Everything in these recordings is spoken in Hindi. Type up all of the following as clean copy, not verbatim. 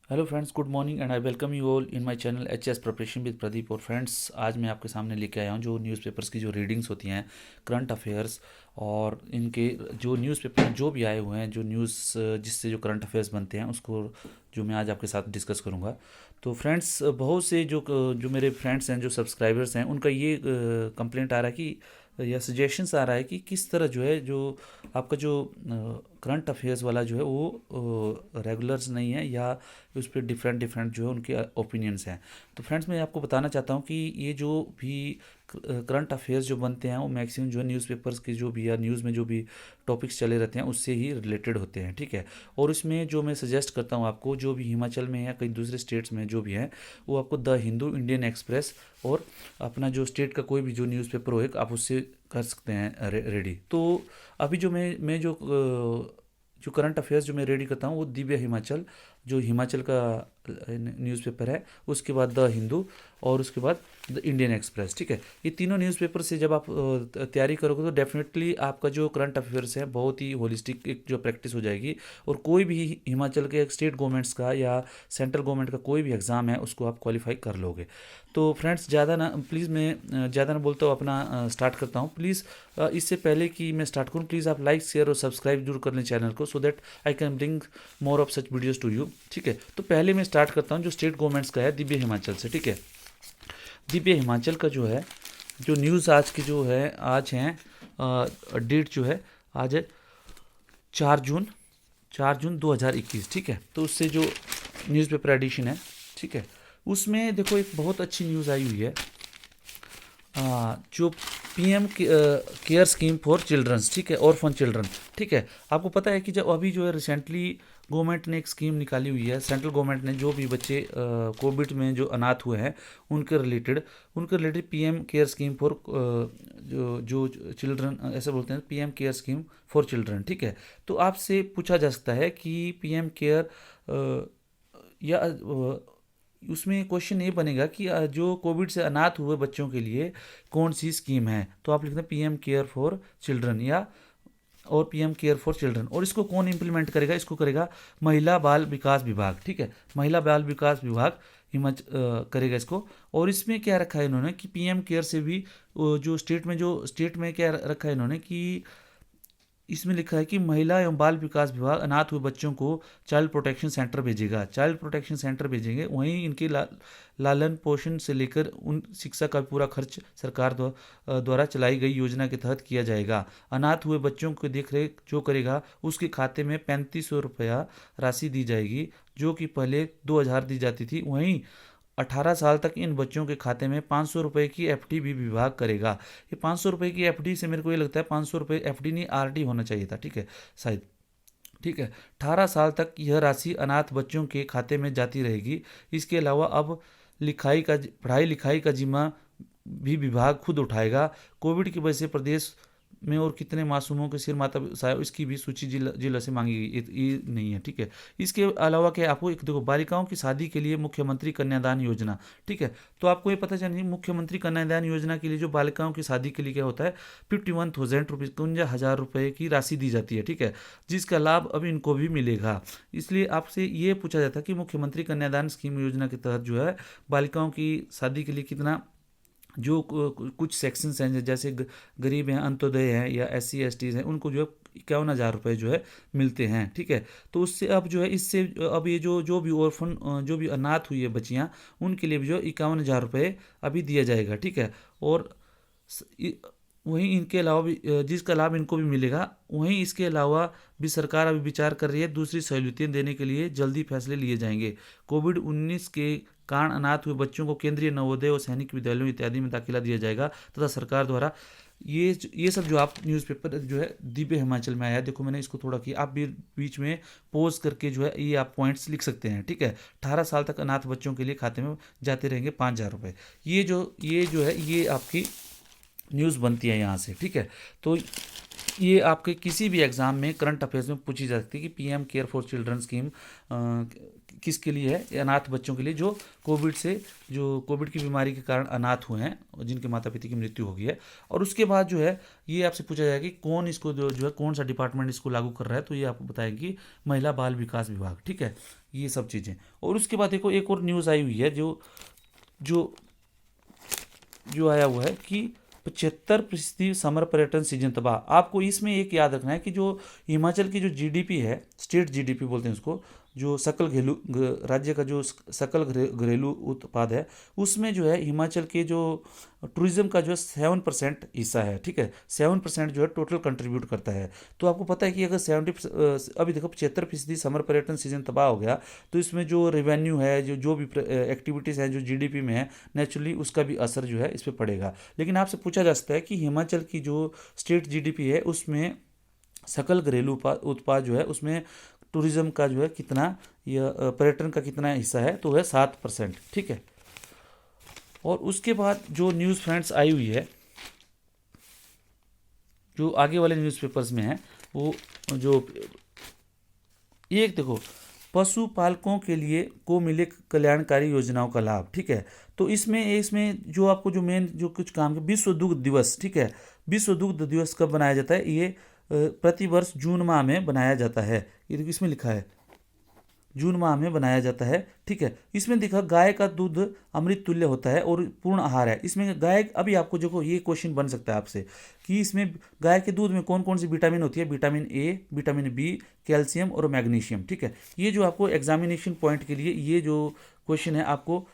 Hello friends, good morning and I welcome you all in my channel H preparation with Pradeep. और फ्रेंड्स, आज मैं आपके सामने लेके आया हूँ जो न्यूज़पेपर्स की जो रीडिंग्स होती हैं, करंट अफेयर्स और इनके जो न्यूज़पेपर जो भी आए हुए हैं, जो न्यूज़ जिससे जो करंट अफेयर्स बनते हैं उसको जो मैं आज आपके साथ डिस्कस करूँगा। तो फ्रेंड्स, बहुत से जो मेरे फ्रेंड्स हैं, जो सब्सक्राइबर्स हैं, उनका ये कंप्लेंट आ रहा है कि या सजेशंस आ रहा है कि किस तरह जो है जो आपका जो करंट अफेयर्स वाला जो है वो रेगुलर्स नहीं है, या उस पर डिफरेंट डिफरेंट जो है उनके ओपिनियंस हैं। तो फ्रेंड्स, मैं आपको बताना चाहता हूँ कि ये जो भी करंट अफेयर्स जो बनते हैं वो मैक्सिमम जो है न्यूज़पेपर्स के जो भी या न्यूज़ में जो भी टॉपिक्स चले रहते हैं उससे ही रिलेटेड होते हैं, ठीक है। और इसमें जो मैं सजेस्ट करता हूँ आपको, जो भी हिमाचल में या कई दूसरे स्टेट्स में जो भी है, वो आपको द हिंदू, इंडियन एक्सप्रेस और अपना जो स्टेट का कोई भी जो न्यूज़पेपर हो एक, आप उससे कर सकते हैं रेडी। तो अभी जो मैं जो करंट अफेयर्स जो मैं रेडी करता हूँ वो दिव्य हिमाचल, जो हिमाचल का न्यूज़पेपर है, उसके बाद द हिंदू और उसके बाद द इंडियन एक्सप्रेस, ठीक है। ये तीनों न्यूज़पेपर से जब आप तैयारी करोगे तो डेफिनेटली आपका जो करंट अफेयर्स है बहुत ही होलिस्टिक एक जो प्रैक्टिस हो जाएगी। और कोई भी हिमाचल के स्टेट गवर्नमेंट्स का या सेंट्रल गवर्नमेंट का कोई भी एग्ज़ाम है उसको आप क्वालिफाई कर लोगे। तो फ्रेंड्स, ज़्यादा ना प्लीज़, मैं ज़्यादा ना बोलता हूँ, अपना स्टार्ट करता हूँ। प्लीज़ इससे पहले कि मैं स्टार्ट करूँ, प्लीज़ आप लाइक, शेयर और सब्सक्राइब जरूर कर लें चैनल को, so that I can bring more of such videos to you, ठीक है। तो पहले मैं स्टार्ट करता हूँ जो स्टेट गवर्नमेंट्स का है, दिव्य हिमाचल से, ठीक है। दिव्य हिमाचल का जो है जो न्यूज़ आज की जो है, आज हैं डेट जो है, आज है 4 जून, 4 जून 2021, ठीक है। तो उससे जो न्यूज़पेपर एडिशन है, ठीक है, उसमें देखो एक बहुत अच्छी न्यूज़ आई हुई है। जो PM care scheme for childrens, ठीक है, ऑर्फन चिल्ड्रन, ठीक है। आपको पता है कि जब अभी जो है रिसेंटली गवर्नमेंट ने एक स्कीम निकाली हुई है, सेंट्रल गवर्नमेंट ने, जो भी बच्चे कोविड में जो अनाथ हुए हैं उनके related PM care scheme for जो जो चिल्ड्रन, ऐसे बोलते हैं PM care scheme for children, ठीक है। तो आपसे पूछा जा सकता है कि पीएम केयर या उसमें क्वेश्चन ये बनेगा कि जो कोविड से अनाथ हुए बच्चों के लिए कौन सी स्कीम है। तो आप लिखते हैं पीएम केयर फॉर चिल्ड्रन या और पीएम केयर फॉर चिल्ड्रन। और इसको कौन इम्प्लीमेंट करेगा? इसको करेगा महिला बाल विकास विभाग, ठीक है। महिला बाल विकास विभाग करेगा इसको। और इसमें क्या रखा है इन्होंने कि पीएम केयर से भी जो स्टेट में क्या रखा है इन्होंने कि इसमें लिखा है कि महिला एवं बाल विकास विभाग अनाथ हुए बच्चों को चाइल्ड प्रोटेक्शन सेंटर भेजेगा। चाइल्ड प्रोटेक्शन सेंटर भेजेंगे, वहीं इनके लालन पोषण से लेकर उन शिक्षा का पूरा खर्च सरकार द्वारा चलाई गई योजना के तहत किया जाएगा। अनाथ हुए बच्चों की देखरेख जो करेगा उसके खाते में 3500 रुपया राशि दी जाएगी, जो कि पहले 2000 दी जाती थी। वहीं 18 साल तक इन बच्चों के खाते में 500 रुपये की एफडी भी विभाग करेगा। ये 500 रुपये की एफडी से मेरे को ये लगता है 500 रुपये एफडी नहीं, आरडी होना चाहिए था, ठीक है, शायद, ठीक है। 18 साल तक यह राशि अनाथ बच्चों के खाते में जाती रहेगी। इसके अलावा अब पढ़ाई लिखाई का जिम्मा भी विभाग खुद उठाएगा। कोविड की वजह से प्रदेश में और कितने मासूमों के सिर माता साहब, इसकी भी सूची जिला जिला से मांगी गई, ये नहीं है, ठीक है। इसके अलावा क्या आपको एक देखो, बालिकाओं की शादी के लिए मुख्यमंत्री कन्यादान योजना, ठीक है। तो आपको ये पता चलिए मुख्यमंत्री कन्यादान योजना के लिए जो बालिकाओं की शादी के लिए क्या होता है, 51,000 रुपीज़, 51,000 रुपये की राशि दी जाती है, ठीक है, जिसका लाभ अब इनको भी मिलेगा। इसलिए आपसे ये पूछा जाता है कि मुख्यमंत्री कन्यादान स्कीम योजना के तहत जो है बालिकाओं की शादी के लिए कितना, जो कुछ सेक्शंस हैं जैसे गरीब हैं, अंत्योदय हैं या SC ST हैं, उनको जो है 51,000 रुपये जो है मिलते हैं, ठीक है। तो उससे अब जो है, इससे अब ये जो भी ऑर्फन, जो भी अनाथ हुई है बच्चियाँ, उनके लिए भी जो 51,000 रुपये अभी दिया जाएगा, ठीक है। और वहीं इनके अलावा भी जिसका लाभ इनको भी मिलेगा, वहीं इसके अलावा भी सरकार अभी विचार कर रही है दूसरी सहूलियतें देने के लिए जल्दी फैसले लिए जाएंगे। कोविड-19 के कारण अनाथ हुए बच्चों को केंद्रीय नवोदय और सैनिक विद्यालयों इत्यादि में दाखिला दिया जाएगा तथा सरकार द्वारा ये सब जो आप न्यूज़पेपर जो है दिव्य हिमाचल में आया है, देखो मैंने इसको थोड़ा किया, आप भी बीच में पोज करके जो है ये आप पॉइंट्स लिख सकते हैं, ठीक है। 18 साल तक अनाथ बच्चों के लिए खाते में जाते रहेंगे 5,000 रुपये। ये जो है ये आपकी न्यूज़ बनती है यहाँ से, ठीक है। तो ये आपके किसी भी एग्जाम में करंट अफेयर्स में पूछी जा सकती है कि PM care for children scheme किसके लिए है? ये अनाथ बच्चों के लिए जो कोविड की बीमारी के कारण अनाथ हुए हैं, जिनके माता पिता की मृत्यु हो गई है। और उसके बाद जो है ये आपसे पूछा जाएगा कि कौन इसको जो है कौन सा डिपार्टमेंट इसको लागू कर रहा है, तो ये आपको बताएंगे महिला बाल विकास विभाग। ठीक है, ये सब चीज़ें। और उसके बाद देखो एक और न्यूज़ आई हुई है जो जो जो आया हुआ है कि 75% समर पर्यटन सीजन तबाह। आपको इसमें एक याद रखना है कि जो हिमाचल की जो जीडीपी है, स्टेट जीडीपी बोलते हैं उसको, जो सकल घरेलू राज्य का जो सकल घरेलू उत्पाद है, उसमें जो है हिमाचल के जो टूरिज्म का जो है 7% हिस्सा है। ठीक है, 7% जो है टोटल कंट्रीब्यूट करता है। तो आपको पता है कि अगर 70 अभी देखो 75% समर पर्यटन सीजन तबाह हो गया, तो इसमें जो रेवेन्यू है, जो भी एक्टिविटीज़ हैं जो जीडीपी में है, नेचुरली उसका भी असर जो है इस पर पड़ेगा। लेकिन आपसे पूछा जा सकता है कि हिमाचल की जो स्टेट जीडीपी है उसमें सकल घरेलू उत्पाद जो है उसमें टूरिज्म का जो है कितना, या पर्यटन का कितना हिस्सा है, तो है 7%। ठीक है, और उसके बाद जो न्यूज़ फ्रेंड्स आई हुई है, जो आगे वाले न्यूज़पेपर्स में है, वो जो एक देखो पशुपालकों के लिए को मिले कल्याणकारी योजनाओं का लाभ। ठीक है, तो इसमें जो आपको जो मेन जो कुछ काम है, विश्व दुग्ध दिवस। ठीक है, विश्व दुग्ध दिवस कब बनाया जाता है? ये प्रतिवर्ष जून माह में बनाया जाता है। ये देखो इसमें लिखा है जून माह में बनाया जाता है। ठीक है, इसमें देखा गाय का दूध अमृत तुल्य होता है और पूर्ण आहार है। इसमें गाय, अभी आपको देखो ये क्वेश्चन बन सकता है आपसे कि इसमें गाय के दूध में कौन कौन सी विटामिन होती है? Vitamin A, vitamin B, calcium और मैग्नीशियम। ठीक है, ये जो आपको एग्जामिनेशन पॉइंट के लिए ये जो क्वेश्चन है आपको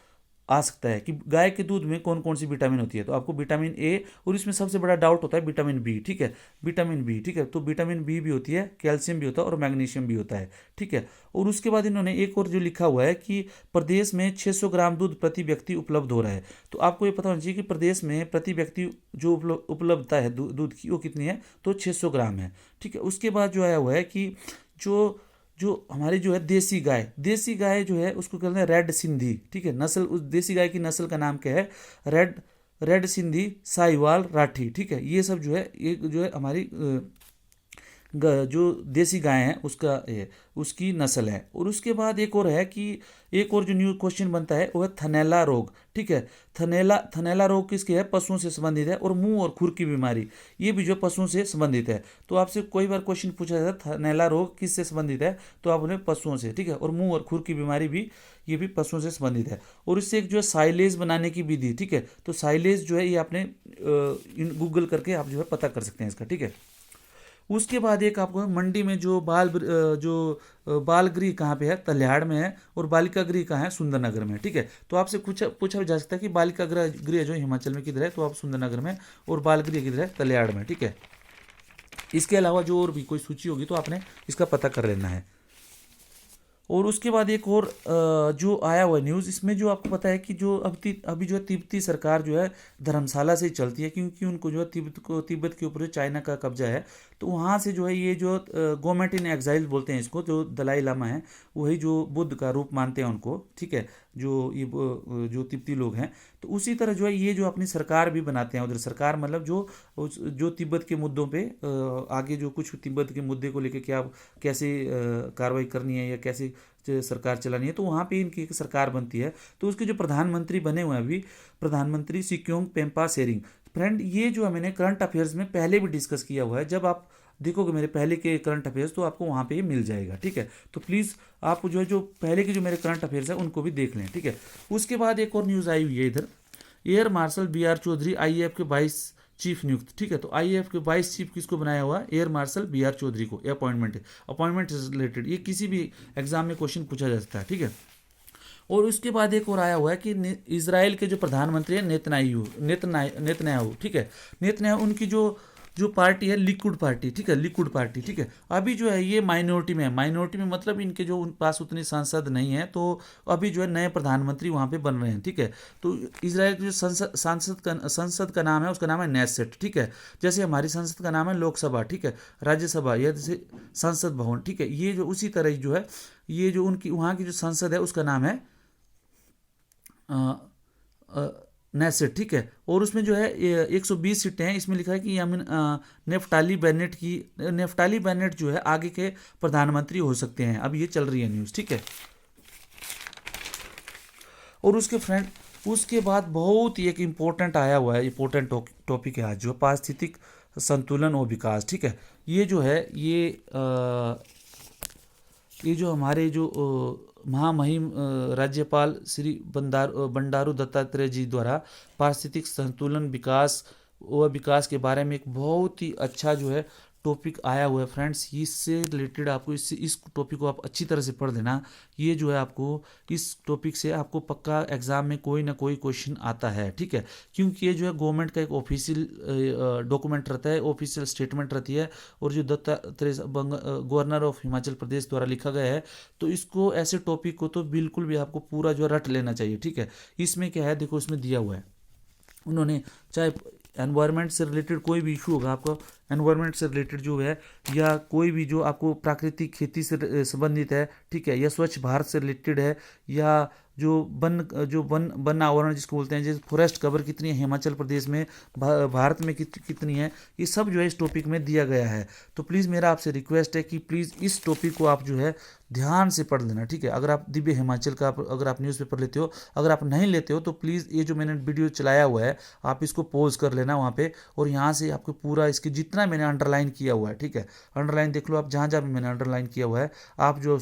आ सकता है कि गाय के दूध में कौन कौन सी विटामिन होती है, तो आपको विटामिन ए, और इसमें सबसे बड़ा डाउट होता है विटामिन बी। ठीक है, विटामिन बी। ठीक है, तो विटामिन बी भी होती है, कैल्शियम भी होता है और मैग्नीशियम भी होता है। ठीक है, और उसके बाद इन्होंने एक और जो लिखा हुआ है कि प्रदेश में 600 ग्राम दूध प्रति व्यक्ति उपलब्ध हो रहा है। तो आपको ये पता होना चाहिए कि प्रदेश में प्रति व्यक्ति जो उपलब्धता है दूध की, वो कितनी है? तो 600 ग्राम है। ठीक है, उसके बाद जो आया हुआ है कि जो जो हमारी जो है देसी गाय जो है उसको कहते हैं रेड सिंधी। ठीक है, नस्ल, उस देसी गाय की नस्ल का नाम क्या है? Red red Sindhi, Sahiwal, Rathi. ठीक है, ये सब जो है ये जो है हमारी जो देसी गाय है उसकी नस्ल है। और उसके बाद एक और है कि एक और जो न्यू क्वेश्चन बनता है वो है थनैला रोग। ठीक है, थनैला रोग किसके है? पशुओं से संबंधित है। और मुंह और खुर की बीमारी, ये भी जो पशुओं से संबंधित है। तो आपसे कोई बार क्वेश्चन पूछा जाता है थनैला रोग किससे संबंधित है, तो आप उन्हें पशुओं से। ठीक है, और मुंह और खुर की बीमारी भी, ये भी पशुओं से संबंधित है। और इससे एक जो है साइलेज बनाने की विधि। ठीक है, तो साइलेज जो है ये आपने गूगल करके आप जो है पता कर सकते हैं इसका। ठीक है, उसके बाद एक आपको मंडी में जो बाल गृह कहाँ पे है? तल्याड़ में है। और बालिका गृह कहाँ है? सुंदरनगर में। ठीक है, तो आपसे पूछा जा सकता है कि बालिका गृह जो हिमाचल में किधर है, तो आप सुंदरनगर में, और बाल गृह किधर है? तल्याड़ में। ठीक है, इसके अलावा जो और भी कोई सूची होगी तो आपने इसका पता कर लेना है। और उसके बाद एक और जो आया हुआ न्यूज़, इसमें जो आपको पता है कि जो अभी जो है तिब्बती सरकार जो है धर्मशाला से ही चलती है, क्योंकि उनको जो है तिब्बत के ऊपर जो चाइना का कब्जा है। तो वहाँ से जो है ये जो गवर्नमेंट इन एग्जाइल बोलते हैं इसको, जो दलाई लामा है वही जो बुद्ध का रूप मानते हैं उनको। ठीक है, जो तिब्बती लोग हैं, तो उसी तरह जो है ये जो अपनी सरकार भी बनाते हैं उधर। सरकार मतलब जो तिब्बत के मुद्दों पे आगे जो कुछ तिब्बत के मुद्दे को लेकर क्या कैसे कार्रवाई करनी है या कैसे सरकार चलानी है, तो वहाँ पे इनकी एक सरकार बनती है। तो उसके जो प्रधानमंत्री बने हुए हैं अभी, प्रधानमंत्री सिक्योंग पेम्पा सेरिंग। फ्रेंड, ये जो मैंने करंट अफेयर्स में पहले भी डिस्कस किया हुआ है, जब आप देखोगे मेरे पहले के करंट अफेयर्स तो आपको वहाँ पे मिल जाएगा। ठीक है, तो प्लीज़ आप जो पहले के जो मेरे करंट अफेयर्स है उनको भी देख लें। ठीक है, उसके बाद एक और न्यूज़ आई हुई है इधर, air marshal B R Chaudhary IAF के 22 चीफ नियुक्त। ठीक है, तो आईएएफ के 22 चीफ किसको बनाया हुआ? Air marshal B R Chaudhary को। अपॉइंटमेंट रिलेटेड ये किसी भी एग्जाम में क्वेश्चन पूछा जा सकता है। ठीक है, और उसके बाद एक और आया हुआ है कि इजराइल के जो प्रधानमंत्री है नेतन्याहू। ठीक है, नेतन्याहू, उनकी जो पार्टी है लिक्विड पार्टी। ठीक है, लिक्विड पार्टी। ठीक है, अभी जो है ये माइनॉरिटी में है। माइनॉरिटी में मतलब इनके जो उन पास उतनी सांसद नहीं है, तो अभी जो है नए प्रधानमंत्री वहाँ पे बन रहे हैं। ठीक है, तो इजराइल की जो संसद का नाम है उसका नाम है नेसेट। ठीक है, जैसे हमारी संसद का नाम है लोकसभा। ठीक है, राज्यसभा, या जैसे संसद भवन। ठीक है, ये जो उसी तरह जो है ये जो उनकी वहाँ की जो संसद है उसका नाम है नेसेट, ठीक है। और उसमें जो है 120 सीटें हैं। इसमें लिखा है कि यामिन नेफ्टाली बेनेट जो है आगे के प्रधानमंत्री हो सकते हैं। अब ये चल रही है न्यूज़, ठीक है। और उसके बाद बहुत ही एक इम्पोर्टेंट आया हुआ है, इम्पोर्टेंट टॉपिक है आज जो पारिस्थितिक संतुलन और विकास, ठीक है। ये जो है ये जो हमारे जो महामहिम राज्यपाल श्री बंडारू दत्तात्रेय जी द्वारा पारिस्थितिक संतुलन विकास के बारे में एक बहुत ही अच्छा जो है टॉपिक आया हुआ है फ्रेंड्स। इससे रिलेटेड आपको इस टॉपिक को आप अच्छी तरह से पढ़ देना। ये जो है आपको इस टॉपिक से आपको पक्का एग्जाम में कोई ना कोई क्वेश्चन आता है, ठीक है। क्योंकि ये जो है गवर्नमेंट का एक ऑफिशियल डॉक्यूमेंट रहता है, ऑफिशियल स्टेटमेंट रहती है, और जो दत्तात्रेय गवर्नर ऑफ हिमाचल प्रदेश द्वारा लिखा गया है, तो इसको ऐसे टॉपिक को तो बिल्कुल भी आपको पूरा जो रट लेना चाहिए, ठीक है। इसमें क्या है, देखो इसमें दिया हुआ है उन्होंने, चाहे एनवायरनमेंट से रिलेटेड कोई भी इशू होगा आपका, एनवायरनमेंट से रिलेटेड जो है, या कोई भी जो आपको प्राकृतिक खेती से संबंधित है, ठीक है, या स्वच्छ भारत से रिलेटेड है, या जो वन आवरण जिसको बोलते हैं, जैसे फॉरेस्ट कवर कितनी है हिमाचल प्रदेश में, भारत में कितनी है, ये सब जो है इस टॉपिक में दिया गया है। तो प्लीज़ मेरा आपसे रिक्वेस्ट है कि प्लीज़ इस टॉपिक को आप जो है ध्यान से पढ़ लेना, ठीक है। अगर आप दिव्य हिमाचल का अगर आप न्यूज़पेपर लेते हो, अगर आप नहीं लेते हो तो प्लीज़ ये जो मैंने वीडियो चलाया हुआ है आप इसको पॉज कर लेना वहाँ पे, और यहाँ से आपको पूरा इसके जितना मैंने अंडरलाइन किया हुआ है, ठीक है, अंडरलाइन देख लो आप, जहाँ जहाँ भी मैंने अंडरलाइन किया हुआ है आप जो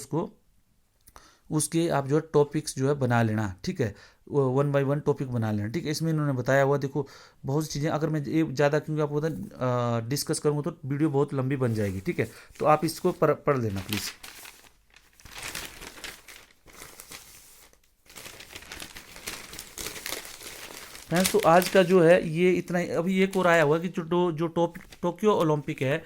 उसके आप जो है टॉपिक्स जो है बना लेना, ठीक है, 1 बाय 1 टॉपिक बना लेना, ठीक है। इसमें इन्होंने बताया हुआ, देखो बहुत सी चीज़ें, अगर मैं ये ज़्यादा क्योंकि आपको डिस्कस करूँगा तो वीडियो बहुत लंबी बन जाएगी, ठीक है। तो आप इसको पढ़ लेना प्लीज़। फ्रेंड्स, तो आज का जो है ये इतना ही। अभी एक और आया हुआ कि जो टोक्यो ओलंपिक है